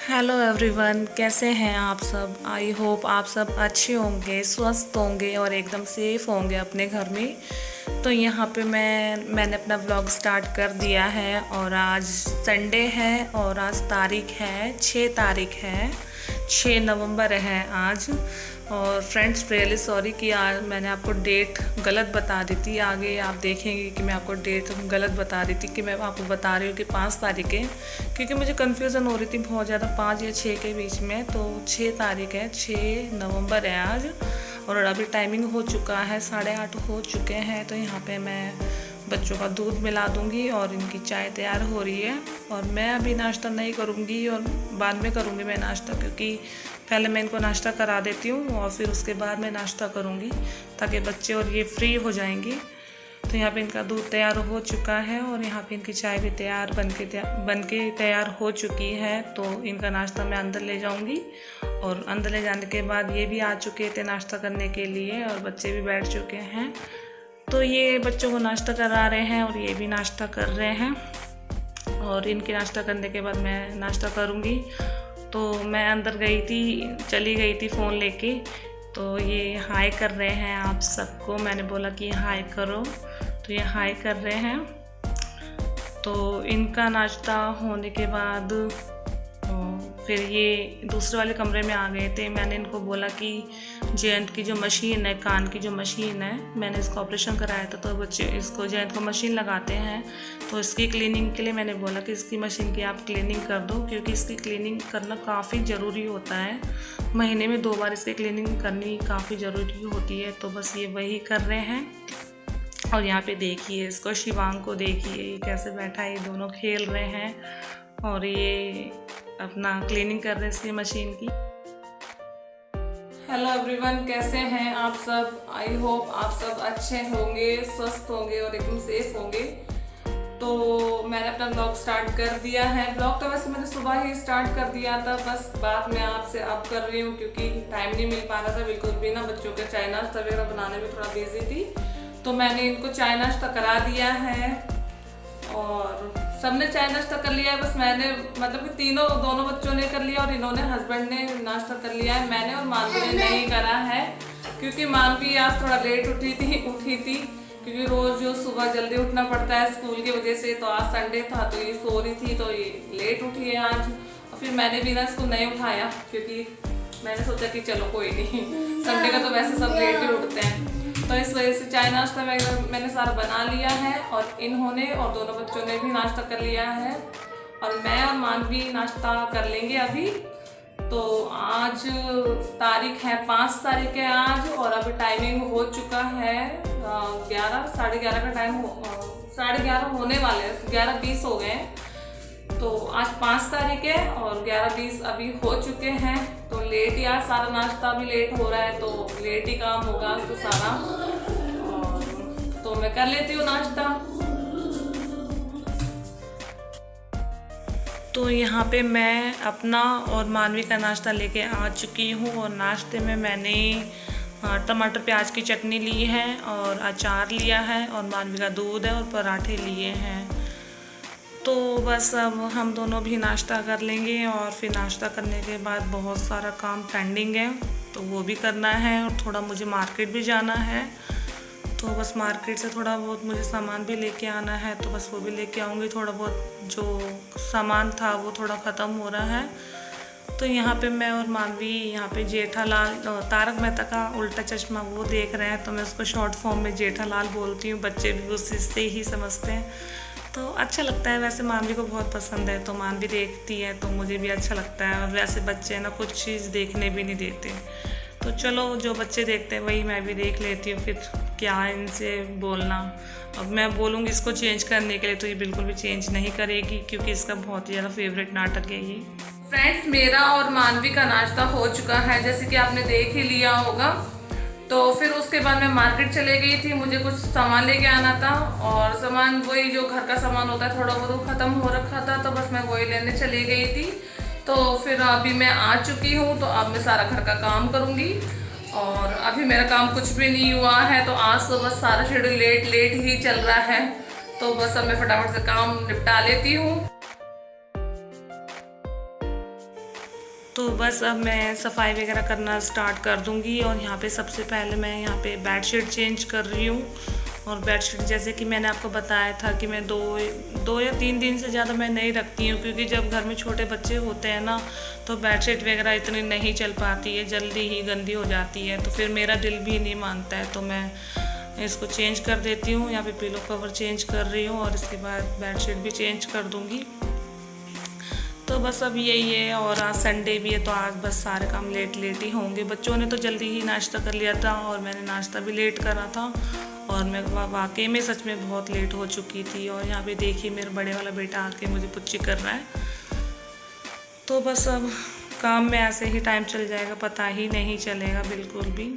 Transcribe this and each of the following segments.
Hello everyone, कैसे हैं आप सब। आई होप आप सब अच्छे होंगे, स्वस्थ होंगे और एकदम सेफ होंगे अपने घर में। तो यहाँ पे मैंने अपना ब्लॉग स्टार्ट कर दिया है और आज संडे है और आज तारीख है 6 तारीख है, 6 नवंबर है आज। और फ्रेंड्स रियली सॉरी कि आज मैंने आपको डेट गलत बता दी थी। आगे आप देखेंगे कि मैं आपको डेट गलत बता दी थी कि मैं आपको बता रही हूँ कि 5 तारीख है, क्योंकि मुझे कन्फ्यूज़न हो रही थी बहुत ज़्यादा 5 या 6 के बीच में। तो 6 तारीख है, 6 नवंबर है आज। और अभी टाइमिंग हो चुका है, 8:30 हो चुके हैं। तो यहाँ पे मैं बच्चों का दूध मिला दूँगी और इनकी चाय तैयार हो रही है। और मैं अभी नाश्ता नहीं करूँगी और बाद में करूँगी मैं नाश्ता, क्योंकि पहले मैं इनको नाश्ता करा देती हूँ और फिर उसके बाद मैं नाश्ता करूँगी, ताकि बच्चे और ये फ्री हो जाएंगे। तो यहाँ पे इनका दूध तैयार हो चुका है और यहाँ पे इनकी चाय भी बन के तैयार हो चुकी है। तो इनका नाश्ता मैं अंदर ले जाऊँगी और अंदर ले जाने के बाद ये भी आ चुके थे नाश्ता करने के लिए और बच्चे भी बैठ चुके हैं। तो ये बच्चों को नाश्ता करा रहे हैं और ये भी नाश्ता कर रहे हैं। और इनके नाश्ता करने के बाद मैं नाश्ता करूँगी। तो मैं अंदर चली गई थी फ़ोन लेके। तो ये हाय कर रहे हैं आप सबको। मैंने बोला कि हाय करो, तो ये हाय कर रहे हैं। तो इनका नाश्ता होने के बाद फिर ये दूसरे वाले कमरे में आ गए थे। मैंने इनको बोला कि जेंट की जो मशीन है, कान की जो मशीन है, मैंने इसका ऑपरेशन कराया था। तो बच्चे इसको जेंट को मशीन लगाते हैं, तो इसकी क्लीनिंग के लिए मैंने बोला कि इसकी मशीन की आप क्लीनिंग कर दो, क्योंकि इसकी क्लीनिंग करना काफ़ी ज़रूरी होता है। महीने में 2 बार इसकी क्लीनिंग करनी काफ़ी ज़रूरी होती है। तो बस ये वही कर रहे हैं। और यहाँ पे देखिए इसको, शिवांग को देखिए, ये कैसे बैठा है। ये दोनों खेल रहे हैं और ये अपना क्लीनिंग कर रहे हैं इसकी मशीन की। हेलो एवरीवन, कैसे हैं आप सब। आई होप आप सब अच्छे होंगे, स्वस्थ होंगे और एकदम सेफ होंगे। तो मैंने अपना ब्लॉग स्टार्ट कर दिया है। ब्लॉग तो वैसे मैंने सुबह ही स्टार्ट कर दिया था, बस बाद में आपसे अब कर रही हूँ, क्योंकि टाइम नहीं मिल पा रहा था बिल्कुल भी ना। बच्चों के चाय नाश्ता वगैरह बनाने में थोड़ा बिजी थी। तो मैंने इनको चाय नाश्ता करा दिया है और सबने चाय नाश्ता कर लिया है। बस मैंने मतलब कि दोनों बच्चों ने कर लिया और इन्होंने, हस्बैंड ने नाश्ता कर लिया है। मैंने और मानवी ने नहीं करा है, क्योंकि मानवी आज थोड़ा लेट उठी थी, क्योंकि रोज़ जो सुबह जल्दी उठना पड़ता है स्कूल की वजह से। तो आज संडे था तो ये सो रही थी, तो ये लेट उठी है आज। और फिर मैंने भी ना इसको नहीं उठाया, क्योंकि मैंने सोचा कि चलो कोई नहीं, संडे का तो वैसे सब लेट ही उठते हैं। तो इस वजह से चाय नाश्ता मैंने सारा बना लिया है और इन्होंने और दोनों बच्चों ने भी नाश्ता कर लिया है। और मैं और मानवी नाश्ता कर लेंगे अभी। तो आज तारीख है 5 तारीख है आज, और अभी टाइमिंग हो चुका है 11, 11:30 का टाइम, 11:30 होने वाले हैं, 11:20 हो गए। तो आज 5 तारीख है और 11:20 अभी हो चुके हैं। तो लेट ही आज सारा नाश्ता भी लेट हो रहा है, तो लेट ही काम होगा तो सारा। और तो मैं कर लेती हूँ नाश्ता। तो यहाँ पे मैं अपना और मानवी का नाश्ता लेके आ चुकी हूँ। और नाश्ते में मैंने टमाटर प्याज की चटनी ली है और अचार लिया है और मानवी का दूध है और पराठे लिए हैं। तो बस अब हम दोनों भी नाश्ता कर लेंगे और फिर नाश्ता करने के बाद बहुत सारा काम पेंडिंग है, तो वो भी करना है। और थोड़ा मुझे मार्केट भी जाना है, तो बस मार्केट से थोड़ा बहुत मुझे सामान भी लेके आना है, तो बस वो भी लेके आऊँगी। थोड़ा बहुत जो सामान था वो थोड़ा ख़त्म हो रहा है। तो यहाँ पे मैं और मानवी यहाँ पे जेठालाल, तारक मेहता का उल्टा चश्मा वो देख रहे हैं। तो मैं उसको शॉर्ट फॉर्म में जेठालाल बोलती हूँ, बच्चे भी उसी से ही समझते हैं। तो अच्छा लगता है। वैसे मानवी को बहुत पसंद है, तो मानवी देखती है तो मुझे भी अच्छा लगता है। और वैसे बच्चे ना कुछ चीज़ देखने भी नहीं देते, तो चलो जो बच्चे देखते हैं वही मैं भी देख लेती हूँ। फिर क्या इनसे बोलना। अब मैं बोलूँगी इसको चेंज करने के लिए, तो ये बिल्कुल भी चेंज नहीं करेगी, क्योंकि इसका बहुत ही ज़्यादा फेवरेट नाटक है ये। फ्रेंड्स, मेरा और मानवी का नाश्ता हो चुका है, जैसे कि आपने देख ही लिया होगा। तो फिर उसके बाद मैं मार्केट चले गई थी, मुझे कुछ सामान लेके आना था। और सामान वही जो घर का सामान होता है, थोड़ा बहुत ख़त्म हो रखा था, तो बस मैं वही लेने चली गई थी। तो फिर अभी मैं आ चुकी हूँ, तो अब मैं सारा घर का काम करूँगी। और अभी मेरा काम कुछ भी नहीं हुआ है, तो आज तो बस सारा शेड्यूल लेट ही चल रहा है। तो बस अब मैं फटाफट से काम निपटा लेती हूँ। तो बस अब मैं सफाई वगैरह करना स्टार्ट कर दूंगी। और यहाँ पे सबसे पहले मैं यहाँ पे बेडशीट चेंज कर रही हूँ। और बेडशीट जैसे कि मैंने आपको बताया था कि मैं दो या 3 दिन से ज़्यादा मैं नहीं रखती हूँ, क्योंकि जब घर में छोटे बच्चे होते हैं ना तो बेडशीट वगैरह इतनी नहीं चल पाती है, जल्दी ही गंदी हो जाती है। तो फिर मेरा दिल भी नहीं मानता है, तो मैं इसको चेंज कर देती हूँ। यहाँ पे पिलो कवर चेंज कर रही हूँ और इसके बाद बेडशीट भी चेंज कर दूँगी। तो बस अब यही है। और आज संडे भी है तो आज बस सारे काम लेट ही होंगे। बच्चों ने तो जल्दी ही नाश्ता कर लिया था और मैंने नाश्ता भी लेट करा था, और मैं वाकई में सच में बहुत लेट हो चुकी थी। और यहाँ पे देखिए मेरा बड़े वाला बेटा आके मुझे पुच्ची कर रहा है। तो बस अब काम में ऐसे ही टाइम चल जाएगा, पता ही नहीं चलेगा बिल्कुल भी।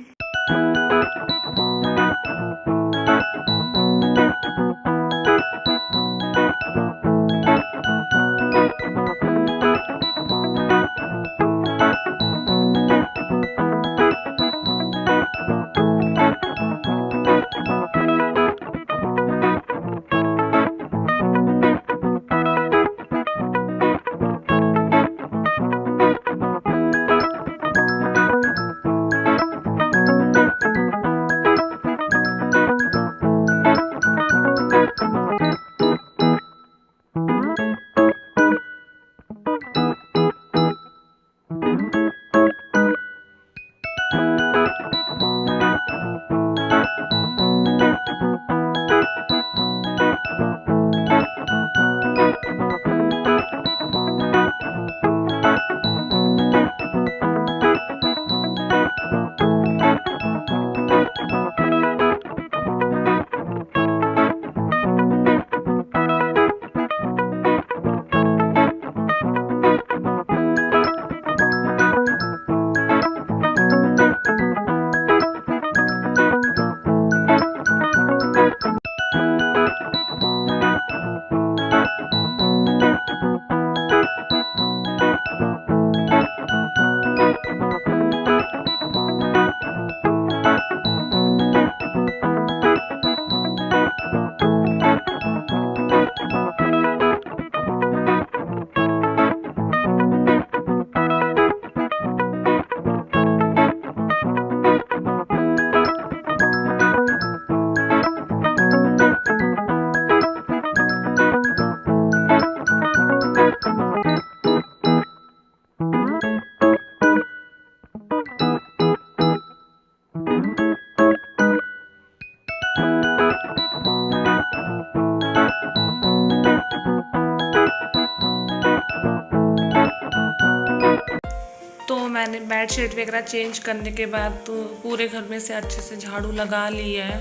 तो मैंने बेडशीट वगैरह चेंज करने के बाद तो पूरे घर में से अच्छे से झाड़ू लगा लिया है।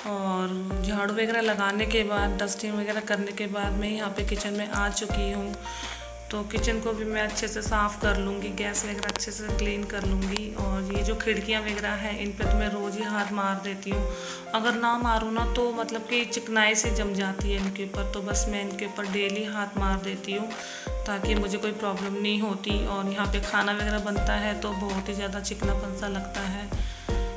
और झाड़ू वगैरह लगाने के बाद डस्टिंग वगैरह करने के बाद मैं यहाँ पे किचन में आ चुकी हूँ। तो किचन को भी मैं अच्छे से साफ़ कर लूँगी, गैस वगैरह अच्छे से क्लीन कर लूँगी। और ये जो खिड़कियाँ वगैरह हैं इन पे तो मैं रोज़ ही हाथ मार देती हूँ। अगर ना मारूँ ना तो मतलब कि चिकनाई से जम जाती है इनके ऊपर, तो बस मैं इनके ऊपर डेली हाथ मार देती हूँ ताकि मुझे कोई प्रॉब्लम नहीं होती। और यहाँ पे खाना वगैरह बनता है तो बहुत ही ज़्यादा चिकनापन सा लगता है।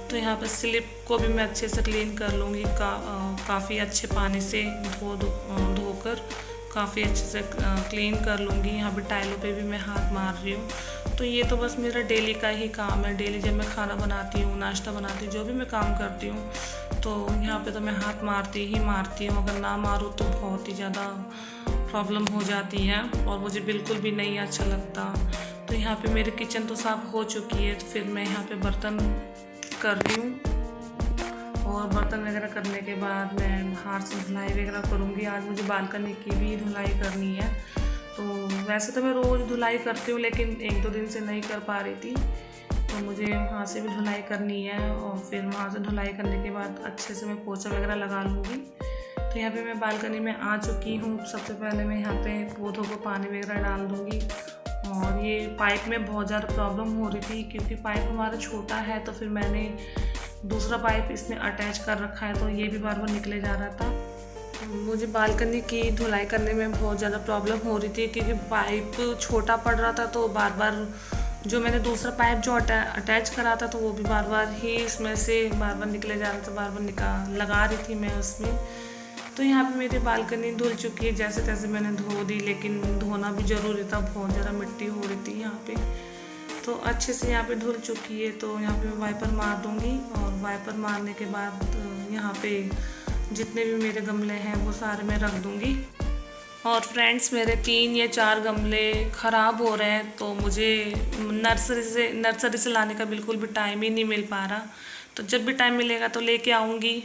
तो यहाँ पे स्लिप को भी मैं अच्छे से क्लीन कर लूँगी, काफ़ी अच्छे पानी से धोकर काफ़ी अच्छे से क्लीन कर लूँगी। यहाँ पे टाइलों पे भी मैं हाथ मार रही हूँ। तो ये तो बस मेरा डेली का ही काम है। डेली जब मैं खाना बनाती हूँ, नाश्ता बनाती हूँ, जो भी मैं काम करती हूँ तो यहाँ पे तो मैं हाथ मारती हूँ। अगर ना मारूँ तो बहुत ही ज़्यादा प्रॉब्लम हो जाती है और मुझे बिल्कुल भी नहीं अच्छा लगता। तो यहाँ पे मेरी किचन तो साफ़ हो चुकी है, तो फिर मैं यहाँ पे बर्तन कर रही हूँ। और बर्तन वगैरह करने के बाद मैं बाहर से धुलाई वगैरह करूँगी। आज मुझे बालकनी की भी धुलाई करनी है। तो वैसे तो मैं रोज़ धुलाई करती हूँ, लेकिन 1-2 दिन से नहीं कर पा रही थी, तो मुझे वहाँ से भी धुलाई करनी है। और फिर वहाँ से धुलाई करने के बाद अच्छे से मैं पोछा वगैरह लगा लूँगी। तो यहाँ पे मैं बालकनी में आ चुकी हूँ। सबसे पहले मैं यहाँ पे पौधों को पानी वगैरह डाल दूँगी। और ये पाइप में बहुत ज़्यादा प्रॉब्लम हो रही थी, क्योंकि पाइप हमारा छोटा है, तो फिर मैंने दूसरा पाइप इसमें अटैच कर रखा है, तो ये भी बार बार निकले जा रहा था। मुझे बालकनी की धुलाई करने में बहुत ज़्यादा प्रॉब्लम हो रही थी, क्योंकि पाइप छोटा पड़ रहा था। तो बार बार जो मैंने दूसरा पाइप जो अटैच करा था, तो वो भी बार बार ही इसमें से बार बार निकले जा रहा था, बार बार लगा रही थी मैं उसमें। तो यहाँ पे मेरी बालकनी धुल चुकी है, जैसे तैसे मैंने धो दी, लेकिन धोना भी ज़रूरी था, बहुत ज़्यादा मिट्टी हो रही थी यहाँ पे। तो अच्छे से यहाँ पे धुल चुकी है। तो यहाँ पे मैं वाइपर मार दूँगी और वाइपर मारने के बाद यहाँ पे जितने भी मेरे गमले हैं वो सारे मैं रख दूँगी। और फ्रेंड्स, मेरे 3 या 4 गमले ख़राब हो रहे हैं, तो मुझे नर्सरी से लाने का बिल्कुल भी टाइम ही नहीं मिल पा रहा। तो जब भी टाइम मिलेगा तो लेके आऊँगी।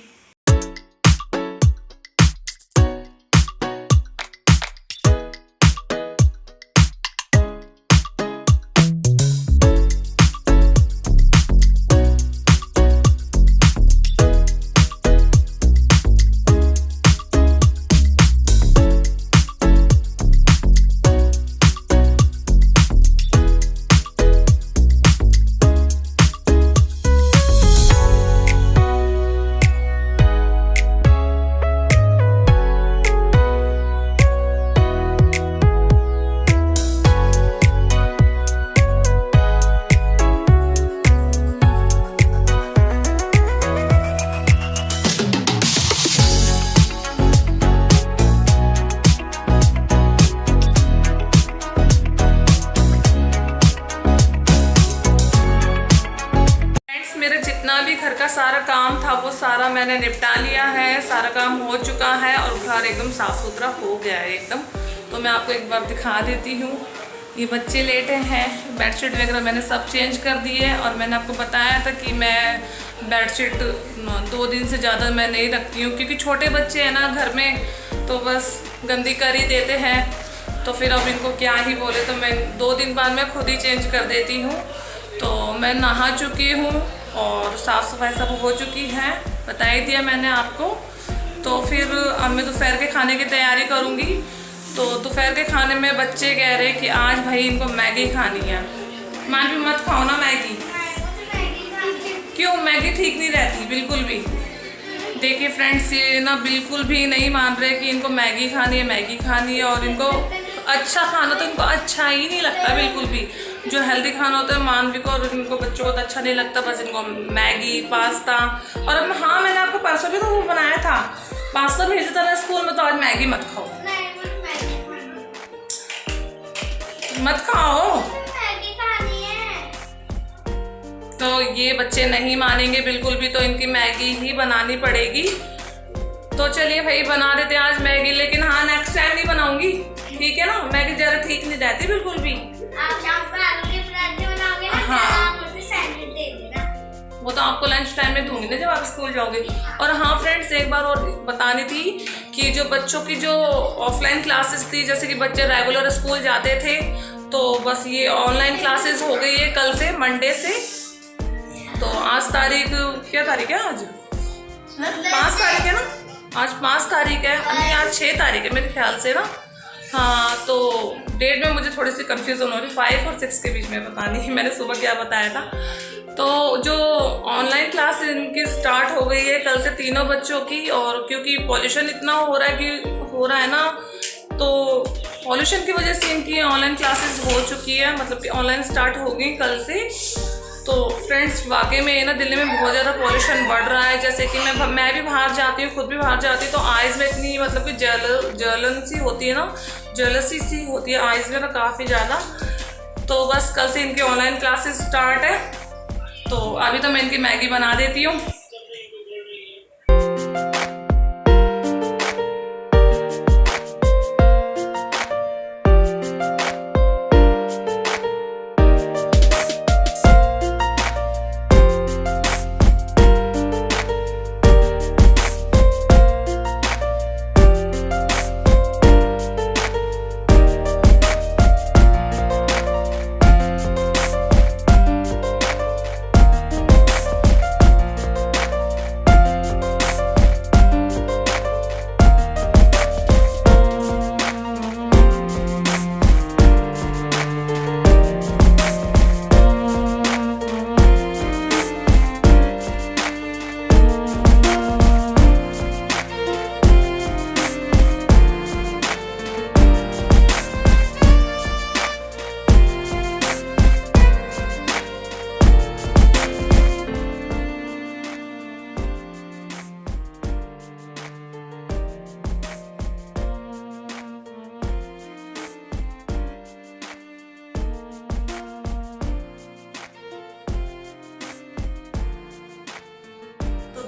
जितना भी घर का सारा काम था वो सारा मैंने निपटा लिया है, सारा काम हो चुका है और घर एकदम साफ़ सुथरा हो गया है एकदम। तो मैं आपको एक बार दिखा देती हूँ। ये बच्चे लेटे हैं, बेडशीट वगैरह मैंने सब चेंज कर दी है। और मैंने आपको बताया था कि मैं बेडशीट 2 दिन से ज़्यादा मैं नहीं रखती हूँ, क्योंकि छोटे बच्चे हैं ना घर में, तो बस गंदी कर ही देते हैं। तो फिर अब इनको क्या ही बोले, तो मैं 2 दिन बाद मैं खुद ही चेंज कर देती हूँ। तो मैं नहा चुकी हूँ और साफ़ सफाई सब हो चुकी है, बता ही दिया मैंने आपको। तो फिर अब मैं दोपहर के खाने की तैयारी करूँगी। तो दोपहर के खाने में बच्चे कह रहे कि आज भाई इनको मैगी खानी है। मान भी मत खाओ ना मैगी। क्यों? मैगी ठीक नहीं रहती बिल्कुल भी। देखिए फ्रेंड्स, ये ना बिल्कुल भी नहीं मान रहे कि इनको मैगी खानी है और इनको अच्छा खाना तो इनको अच्छा ही नहीं लगता बिल्कुल भी। जो हेल्दी खाना होता है मानवी को और इनको बच्चों को तो अच्छा नहीं लगता, बस इनको मैगी, पास्ता। और अब हाँ, मैंने आपको परसों भी तो वो बनाया था, पास्ता भेजा था ना स्कूल में, तो आज मैगी मत खाओ। मत खाओ, मैगी खानी है। तो ये बच्चे नहीं मानेंगे बिल्कुल भी, तो इनकी मैगी ही बनानी पड़ेगी। तो चलिए भाई, बना देते आज मैगी, लेकिन हाँ नेक्स्ट टाइम नहीं बनाऊंगी, ठीक है ना। मैगी ज़्यादा ठीक नहीं रहती बिल्कुल भी। आप शाम को आलू के पराठे बनाओगे ना, हाँ, मुझे सैंडविच दे देना। वो तो आपको लंच टाइम में दूंगी ना जब आप स्कूल जाओगे। और हाँ फ्रेंड्स, एक बार और बतानी थी कि जो बच्चों की जो ऑफलाइन क्लासेस थी, जैसे कि बच्चे रेगुलर स्कूल जाते थे, तो बस ये ऑनलाइन क्लासेस हो गई है कल से, मंडे से। तो आज तारीख क्या तारीख है? आज 5 तारीख है ना। आज 5 तारीख है, अभी आज 6 तारीख है मेरे ख्याल से ना। हाँ, तो डेट में मुझे थोड़ी सी कंफ्यूजन हो रही, 5 और 6 के बीच में, पता नहीं मैंने सुबह क्या बताया था। तो जो ऑनलाइन क्लास इनकी स्टार्ट हो गई है कल से तीनों बच्चों की। और क्योंकि पॉल्यूशन इतना हो रहा है ना, तो पॉल्यूशन की वजह से इनकी ऑनलाइन क्लासेस हो चुकी है, मतलब कि ऑनलाइन स्टार्ट हो गई कल से। तो फ्रेंड्स, वाकई में ना दिल्ली में बहुत ज़्यादा पॉल्यूशन बढ़ रहा है। जैसे कि मैं भी बाहर जाती हूँ, खुद भी बाहर जाती हूँ, तो आइज़ में इतनी मतलब कि जलन सी होती है ना, जेलसी सी होती है आइज़ में ना काफ़ी ज़्यादा। तो बस कल से इनकी ऑनलाइन क्लासेस स्टार्ट है। तो अभी तो मैं इनकी मैगी बना देती हूँ।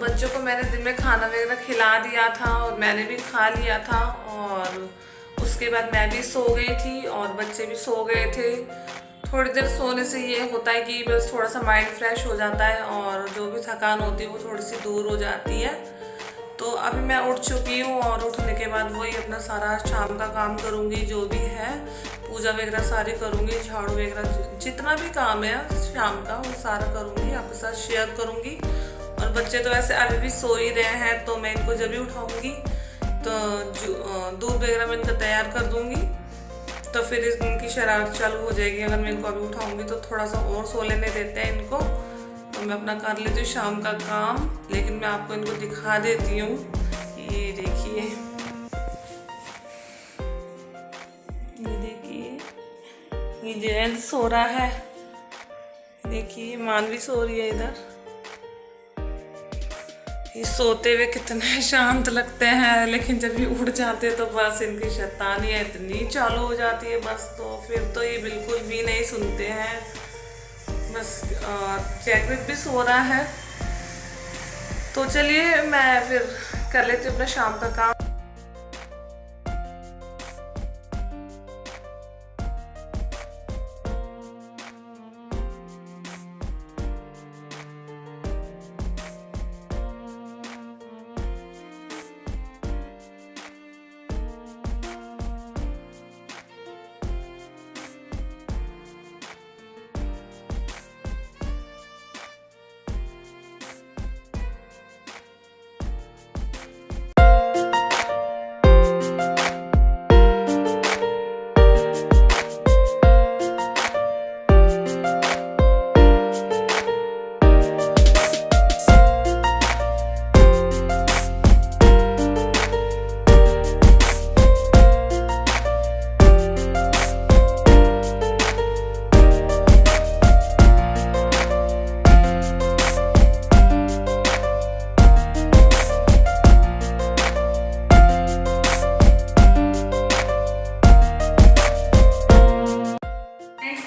बच्चों को मैंने दिन में खाना वगैरह खिला दिया था और मैंने भी खा लिया था, और उसके बाद मैं भी सो गई थी और बच्चे भी सो गए थे। थोड़ी देर सोने से ये होता है कि बस थोड़ा सा माइंड फ्रेश हो जाता है और जो भी थकान होती है वो थोड़ी सी दूर हो जाती है। तो अभी मैं उठ चुकी हूँ और उठने के बाद वही अपना सारा शाम का काम करूँगी, जो भी है पूजा वगैरह सारी करूँगी, झाड़ू वगैरह जितना भी काम है शाम का वो सारा करूँगी, आपके साथ शेयर करूँगी। और बच्चे तो वैसे अभी भी सो ही रहे हैं, तो मैं इनको जब भी उठाऊँगी तो दूध वगैरह मैं इनका तैयार कर दूँगी, तो फिर इनकी शरारत चालू हो जाएगी। अगर मैं इनको अभी उठाऊँगी तो थोड़ा सा और सो लेने देते हैं इनको, तो मैं अपना कर लेती हूँ शाम का काम। लेकिन मैं आपको इनको दिखा देती हूँ, ये देखिए, ये देखिए, ये जयंत सो रहा है, देखिए मानवी सो रही है इधर। ये सोते हुए कितने शांत लगते हैं, लेकिन जब ये उठ जाते हैं तो बस इनकी शैतानियाँ इतनी चालू हो जाती है बस, तो फिर तो ये बिल्कुल भी नहीं सुनते हैं। बस जैकविक भी सो रहा है, तो चलिए मैं फिर कर लेती हूँ अपना शाम का काम।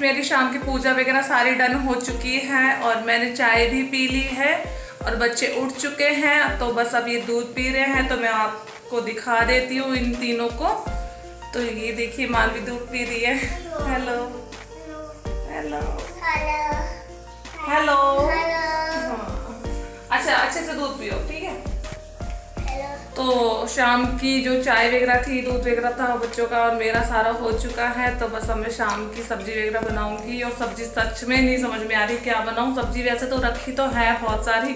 मेरी शाम की पूजा वगैरह सारी डन हो चुकी है और मैंने चाय भी पी ली है और बच्चे उठ चुके हैं, तो बस अब ये दूध पी रहे हैं। तो मैं आपको दिखा देती हूँ इन तीनों को। तो ये देखिए मानवी दूध पी रही है। हेलो हेलो हेलो, अच्छा अच्छे से दूध पियो, ठीक है। तो शाम की जो चाय वगैरह थी, दूध वगैरह था बच्चों का और मेरा सारा हो चुका है। तो बस अब मैं शाम की सब्जी वगैरह बनाऊंगी, और सब्जी सच में नहीं समझ में आ रही क्या बनाऊं। सब्जी वैसे तो रखी तो है बहुत सारी,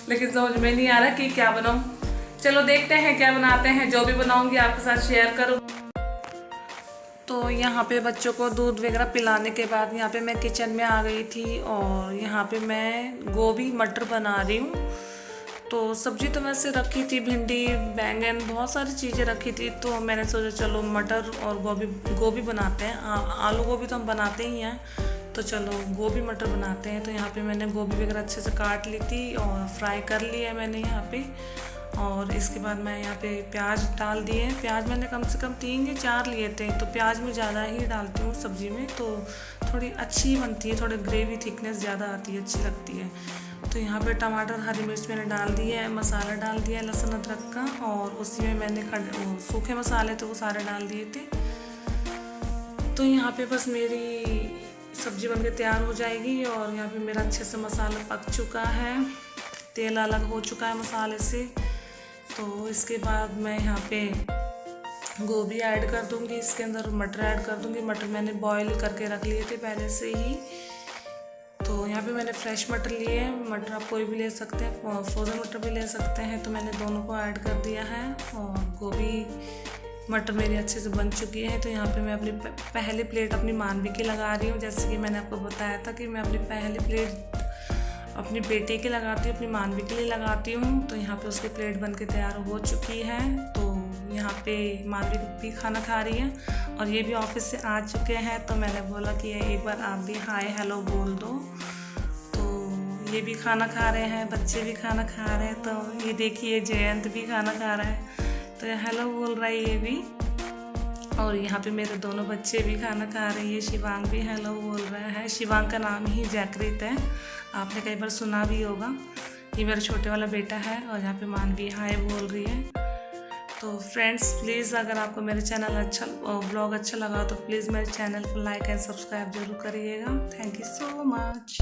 लेकिन समझ में नहीं आ रहा कि क्या बनाऊं। चलो देखते हैं क्या बनाते हैं, जो भी बनाऊंगी आपके साथ शेयर करूँ। तो यहाँ पे बच्चों को दूध वगैरह पिलाने के बाद यहाँ पे मैं किचन में आ गई थी और यहाँ पे मैं गोभी मटर बना रही हूँ। तो सब्जी तो वैसे रखी थी, भिंडी बैंगन बहुत सारी चीज़ें रखी थी, तो मैंने सोचा चलो मटर और गोभी बनाते हैं। आलू गोभी तो हम बनाते ही हैं, तो चलो गोभी मटर बनाते हैं। तो यहाँ पे मैंने गोभी वगैरह अच्छे से काट ली थी और फ्राई कर लिया है मैंने यहाँ पे। और इसके बाद मैं यहाँ पे प्याज डाल दिए। प्याज मैंने कम से कम 3 या 4 लिए थे, तो प्याज मैं ज़्यादा ही डालती हूँ सब्ज़ी में, तो थोड़ी अच्छी बनती है, थोड़ी ग्रेवी थिकनेस ज़्यादा आती है, अच्छी लगती है। तो यहाँ पे टमाटर हरी मिर्च मैंने डाल दी है, मसाला डाल दिया है लहसुन अदरक का, और उसी में मैंने सूखे मसाले थे वो सारे डाल दिए थे। तो यहाँ पे बस मेरी सब्ज़ी बनके तैयार हो जाएगी और यहाँ पे मेरा अच्छे से मसाला पक चुका है, तेल अलग हो चुका है मसाले से। तो इसके बाद मैं यहाँ पे गोभी ऐड कर दूँगी, इसके अंदर मटर ऐड कर दूँगी। मटर मैंने बॉईल करके रख लिए थे पहले से ही। तो यहाँ पे मैंने फ्रेश मटर लिए हैं, मटर आप कोई भी ले सकते हैं, फ्रोज़न मटर भी ले सकते हैं। तो मैंने दोनों को ऐड कर दिया है और गोभी मटर मेरी अच्छे से बन चुकी है। तो यहाँ पे मैं अपनी पहली प्लेट अपनी मानवी की लगा रही हूँ। जैसे कि मैंने आपको बताया था कि मैं अपनी पहली प्लेट अपनी बेटी की लगाती हूँ, अपनी मानवी के लिए लगाती हूँ। तो यहाँ पे उसकी प्लेट बन के तैयार हो चुकी है। तो यहाँ पे मानवी भी खाना खा रही है और ये भी ऑफिस से आ चुके हैं। तो मैंने बोला कि एक बार आप भी हाय हेलो बोल दो। तो ये भी खाना खा रहे हैं, बच्चे भी खाना खा रहे हैं। तो ये देखिए जयंत भी खाना खा रहा है, तो हेलो बोल रहा है ये भी। और यहाँ पे मेरे दोनों बच्चे भी खाना खा रहे हैं। ये शिवांग भी हेलो बोल रहा है। शिवांग का नाम ही जैकृत है, आपने कई बार सुना भी होगा। ये मेरा छोटे वाला बेटा है और यहाँ पे मानवी हाय बोल रही है। तो फ्रेंड्स प्लीज़ अगर आपको मेरे चैनल ब्लॉग अच्छा लगा तो प्लीज़ मेरे चैनल को लाइक एंड सब्सक्राइब जरूर करिएगा। Thank you so much.